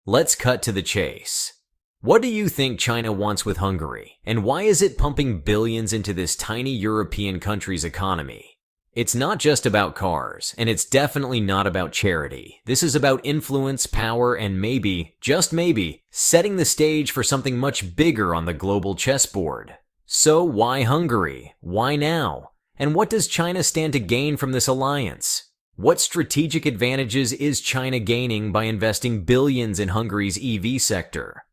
Let's cut to the chase. What do you think China wants with Hungary, and why is it pumping billions into this tiny European country's economy? It's not just about cars, and it's definitely not about charity. This is about influence, power, and maybe, just maybe, setting the stage for something much bigger on the global chessboard. So why Hungary? Why now? And what does China stand to gain from this alliance? What strategic advantages is China gaining by investing billions in Hungary's EV sector?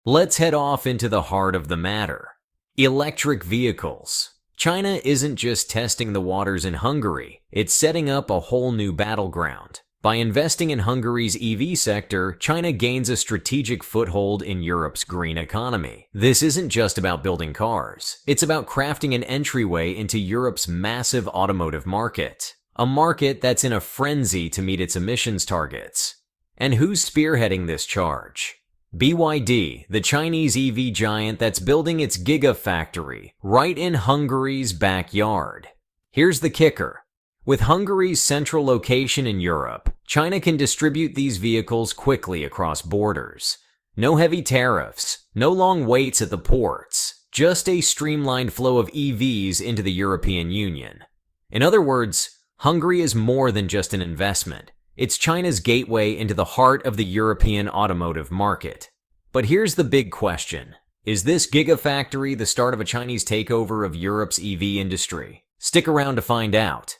Let's head off into the heart of the matter. Electric vehicles. China isn't just testing the waters in Hungary, it's setting up a whole new battleground. By investing in Hungary's EV sector, China gains a strategic foothold in Europe's green economy. This isn't just about building cars, it's about crafting an entryway into Europe's massive automotive market. A market that's in a frenzy to meet its emissions targets. And who's spearheading this charge? BYD, the Chinese EV giant that's building its giga-factory right in Hungary's backyard. Here's the kicker. With Hungary's central location in Europe, China can distribute these vehicles quickly across borders. No heavy tariffs, no long waits at the ports, just a streamlined flow of EVs into the European Union. In other words, Hungary is more than just an investment. It's China's gateway into the heart of the European automotive market. But here's the big question. Is this gigafactory the start of a Chinese takeover of Europe's EV industry? Stick around to find out.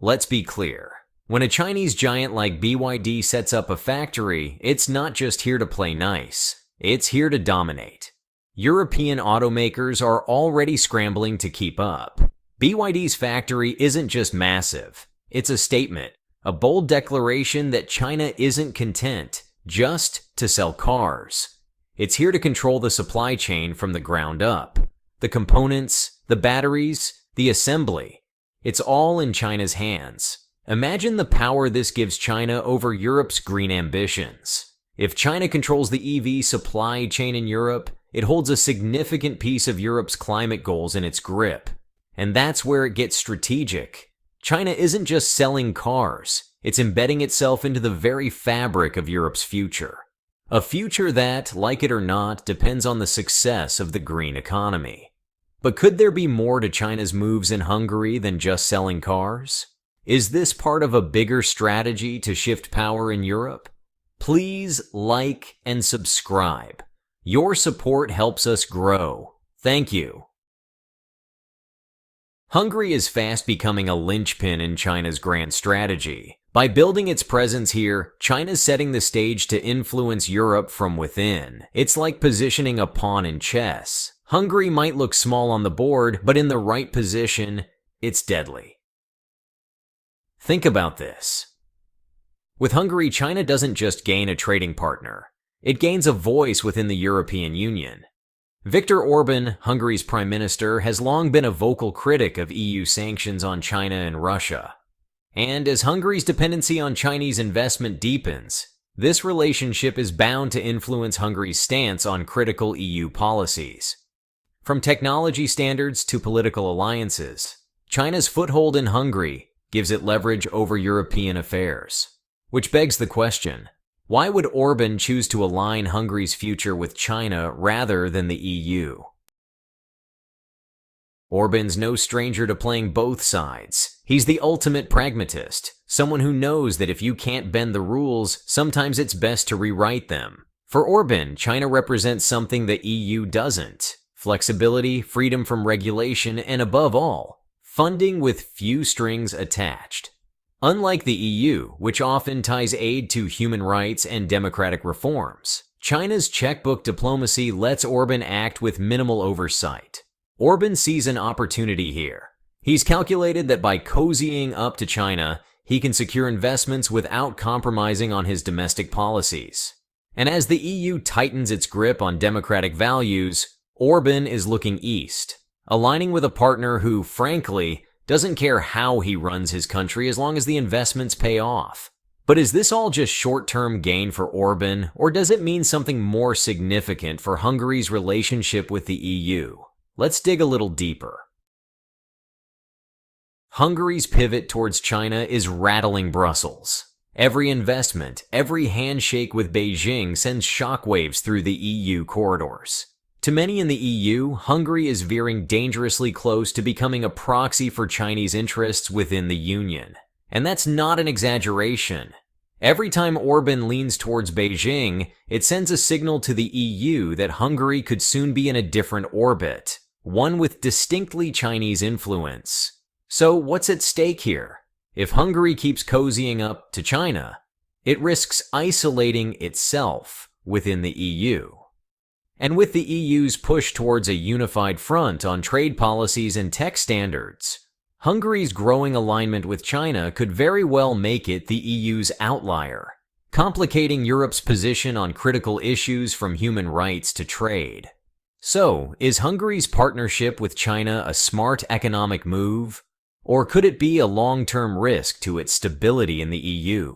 Let's be clear. When a Chinese giant like BYD sets up a factory, it's not just here to play nice. It's here to dominate. European automakers are already scrambling to keep up. BYD's factory isn't just massive. It's a statement, a bold declaration that China isn't content just to sell cars. It's here to control the supply chain from the ground up. The components, the batteries, the assembly. It's all in China's hands. Imagine the power this gives China over Europe's green ambitions. If China controls the EV supply chain in Europe, it holds a significant piece of Europe's climate goals in its grip. And that's where it gets strategic. China isn't just selling cars, it's embedding itself into the very fabric of Europe's future. A future that, like it or not, depends on the success of the green economy. But could there be more to China's moves in Hungary than just selling cars? Is this part of a bigger strategy to shift power in Europe? Please like and subscribe. Your support helps us grow. Thank you. Hungary is fast becoming a linchpin in China's grand strategy. By building its presence here, China's setting the stage to influence Europe from within. It's like positioning a pawn in chess. Hungary might look small on the board, but in the right position, it's deadly. Think about this. With Hungary, China doesn't just gain a trading partner. It gains a voice within the European Union. Viktor Orban, Hungary's prime minister, has long been a vocal critic of EU sanctions on China and Russia. And as Hungary's dependency on Chinese investment deepens, this relationship is bound to influence Hungary's stance on critical EU policies. From technology standards to political alliances, China's foothold in Hungary gives it leverage over European affairs. Which begs the question, why would Orban choose to align Hungary's future with China rather than the EU? Orban's no stranger to playing both sides. He's the ultimate pragmatist, someone who knows that if you can't bend the rules, sometimes it's best to rewrite them. For Orban, China represents something the EU doesn't: flexibility, freedom from regulation, and above all, funding with few strings attached. Unlike the EU, which often ties aid to human rights and democratic reforms, China's checkbook diplomacy lets Orban act with minimal oversight. Orban sees an opportunity here. He's calculated that by cozying up to China, he can secure investments without compromising on his domestic policies. And as the EU tightens its grip on democratic values, Orban is looking east, aligning with a partner who, frankly, doesn't care how he runs his country as long as the investments pay off. But is this all just short-term gain for Orban, or does it mean something more significant for Hungary's relationship with the EU? Let's dig a little deeper. Hungary's pivot towards China is rattling Brussels. Every investment, every handshake with Beijing sends shockwaves through the EU corridors. To many in the EU, Hungary is veering dangerously close to becoming a proxy for Chinese interests within the Union. And that's not an exaggeration. Every time Orban leans towards Beijing, it sends a signal to the EU that Hungary could soon be in a different orbit, one with distinctly Chinese influence. So what's at stake here? If Hungary keeps cozying up to China, it risks isolating itself within the EU. And with the EU's push towards a unified front on trade policies and tech standards, Hungary's growing alignment with China could very well make it the EU's outlier, complicating Europe's position on critical issues from human rights to trade. So, is Hungary's partnership with China a smart economic move, or could it be a long-term risk to its stability in the EU?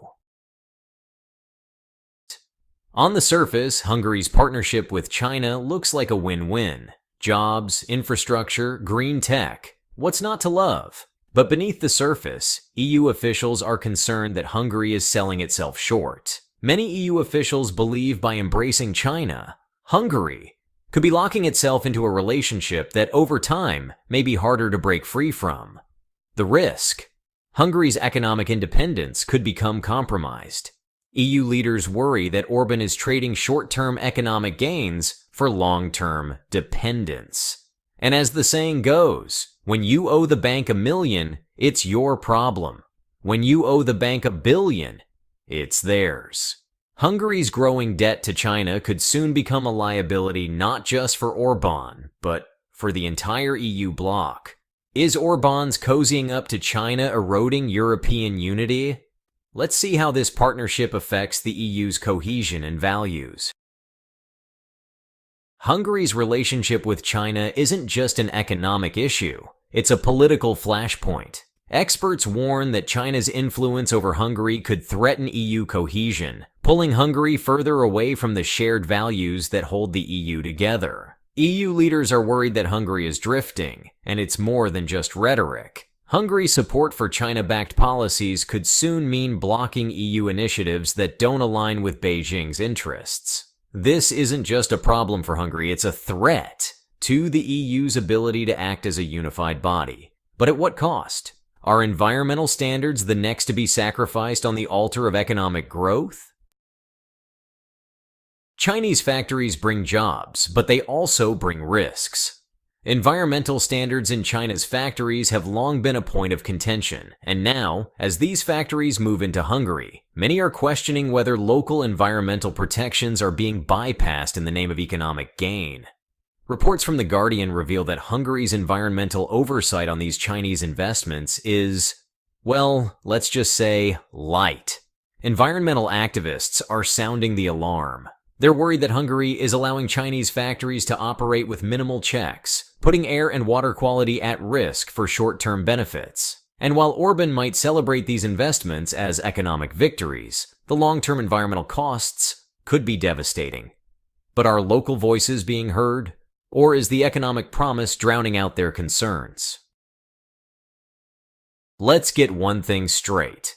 On the surface, Hungary's partnership with China looks like a win-win. Jobs, infrastructure, green tech. What's not to love? But beneath the surface, EU officials are concerned that Hungary is selling itself short. Many EU officials believe by embracing China, Hungary could be locking itself into a relationship that over time may be harder to break free from. The risk: Hungary's economic independence could become compromised. EU leaders worry that Orban is trading short-term economic gains for long-term dependence. And as the saying goes, when you owe the bank $1 million, it's your problem. When you owe the bank $1 billion, it's theirs. Hungary's growing debt to China could soon become a liability not just for Orban, but for the entire EU bloc. Is Orban's cozying up to China eroding European unity? Let's see how this partnership affects the EU's cohesion and values. Hungary's relationship with China isn't just an economic issue, it's a political flashpoint. Experts warn that China's influence over Hungary could threaten EU cohesion, pulling Hungary further away from the shared values that hold the EU together. EU leaders are worried that Hungary is drifting, and it's more than just rhetoric. Hungary's support for China-backed policies could soon mean blocking EU initiatives that don't align with Beijing's interests. This isn't just a problem for Hungary, it's a threat to the EU's ability to act as a unified body. But at what cost? Are environmental standards the next to be sacrificed on the altar of economic growth? Chinese factories bring jobs, but they also bring risks. Environmental standards in China's factories have long been a point of contention, and now, as these factories move into Hungary, many are questioning whether local environmental protections are being bypassed in the name of economic gain. Reports from The Guardian reveal that Hungary's environmental oversight on these Chinese investments is, well, let's just say, light. Environmental activists are sounding the alarm. They're worried that Hungary is allowing Chinese factories to operate with minimal checks, putting air and water quality at risk for short-term benefits. And while Orban might celebrate these investments as economic victories, the long-term environmental costs could be devastating. But are local voices being heard? Or is the economic promise drowning out their concerns? Let's get one thing straight.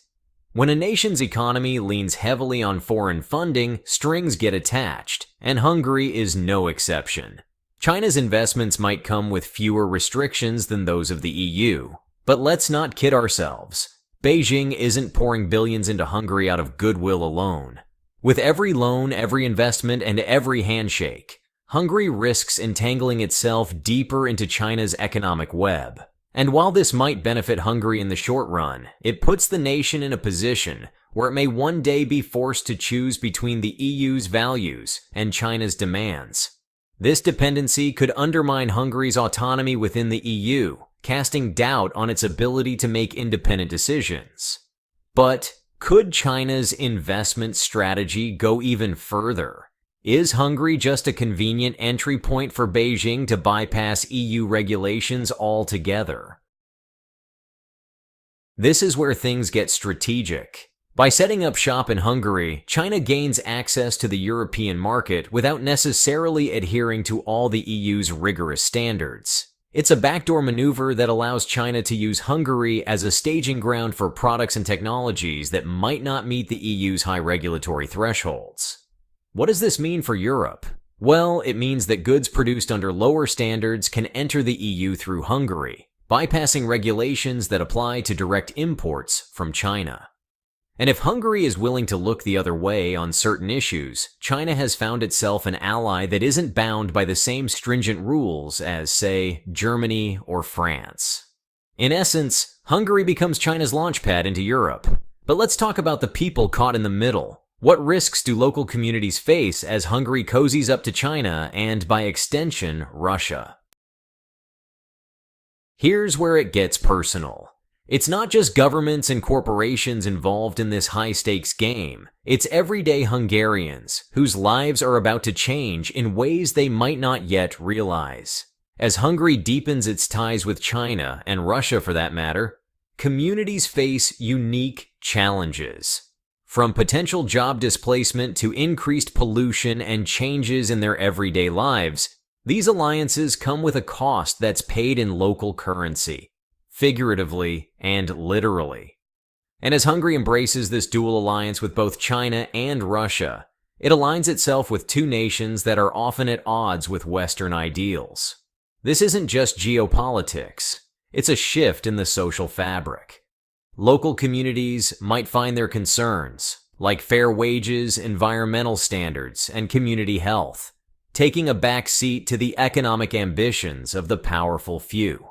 When a nation's economy leans heavily on foreign funding, strings get attached, and Hungary is no exception. China's investments might come with fewer restrictions than those of the EU. But let's not kid ourselves. Beijing isn't pouring billions into Hungary out of goodwill alone. With every loan, every investment, and every handshake, Hungary risks entangling itself deeper into China's economic web. And while this might benefit Hungary in the short run, it puts the nation in a position where it may one day be forced to choose between the EU's values and China's demands. This dependency could undermine Hungary's autonomy within the EU, casting doubt on its ability to make independent decisions. But could China's investment strategy go even further? Is Hungary just a convenient entry point for Beijing to bypass EU regulations altogether? This is where things get strategic. By setting up shop in Hungary, China gains access to the European market without necessarily adhering to all the EU's rigorous standards. It's a backdoor maneuver that allows China to use Hungary as a staging ground for products and technologies that might not meet the EU's high regulatory thresholds. What does this mean for Europe? Well, it means that goods produced under lower standards can enter the EU through Hungary, bypassing regulations that apply to direct imports from China. And if Hungary is willing to look the other way on certain issues, China has found itself an ally that isn't bound by the same stringent rules as, say, Germany or France. In essence, Hungary becomes China's launchpad into Europe. But let's talk about the people caught in the middle. What risks do local communities face as Hungary cozies up to China and, by extension, Russia? Here's where it gets personal. It's not just governments and corporations involved in this high-stakes game. It's everyday Hungarians whose lives are about to change in ways they might not yet realize. As Hungary deepens its ties with China, and Russia for that matter, communities face unique challenges. From potential job displacement to increased pollution and changes in their everyday lives, these alliances come with a cost that's paid in local currency, figuratively and literally. And as Hungary embraces this dual alliance with both China and Russia, it aligns itself with two nations that are often at odds with Western ideals. This isn't just geopolitics, it's a shift in the social fabric. Local communities might find their concerns, like fair wages, environmental standards, and community health, taking a back seat to the economic ambitions of the powerful few.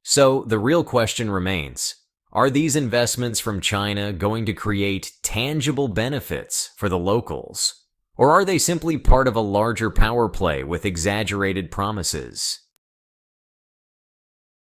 So the real question remains, are these investments from China going to create tangible benefits for the locals? Or are they simply part of a larger power play with exaggerated promises?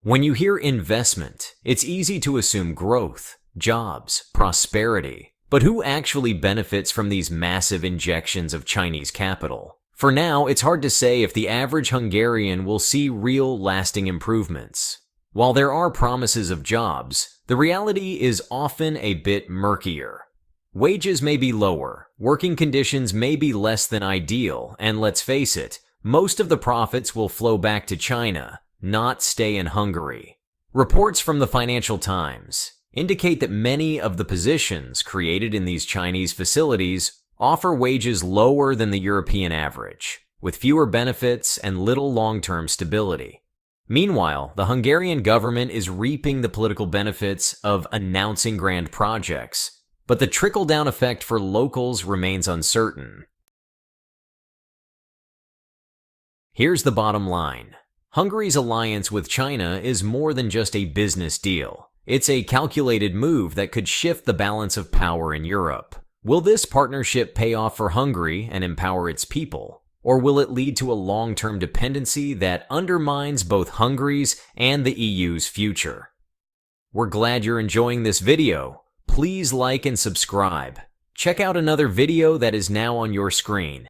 When you hear investment, it's easy to assume growth, jobs, prosperity. But who actually benefits from these massive injections of Chinese capital? For now, it's hard to say if the average Hungarian will see real, lasting improvements. While there are promises of jobs, the reality is often a bit murkier. Wages may be lower, working conditions may be less than ideal, and let's face it, most of the profits will flow back to China, not stay in Hungary. Reports from the Financial Times indicate that many of the positions created in these Chinese facilities offer wages lower than the European average, with fewer benefits and little long-term stability. Meanwhile, the Hungarian government is reaping the political benefits of announcing grand projects, but the trickle-down effect for locals remains uncertain. Here's the bottom line. Hungary's alliance with China is more than just a business deal. It's a calculated move that could shift the balance of power in Europe. Will this partnership pay off for Hungary and empower its people? Or will it lead to a long-term dependency that undermines both Hungary's and the EU's future? We're glad you're enjoying this video. Please like and subscribe. Check out another video that is now on your screen.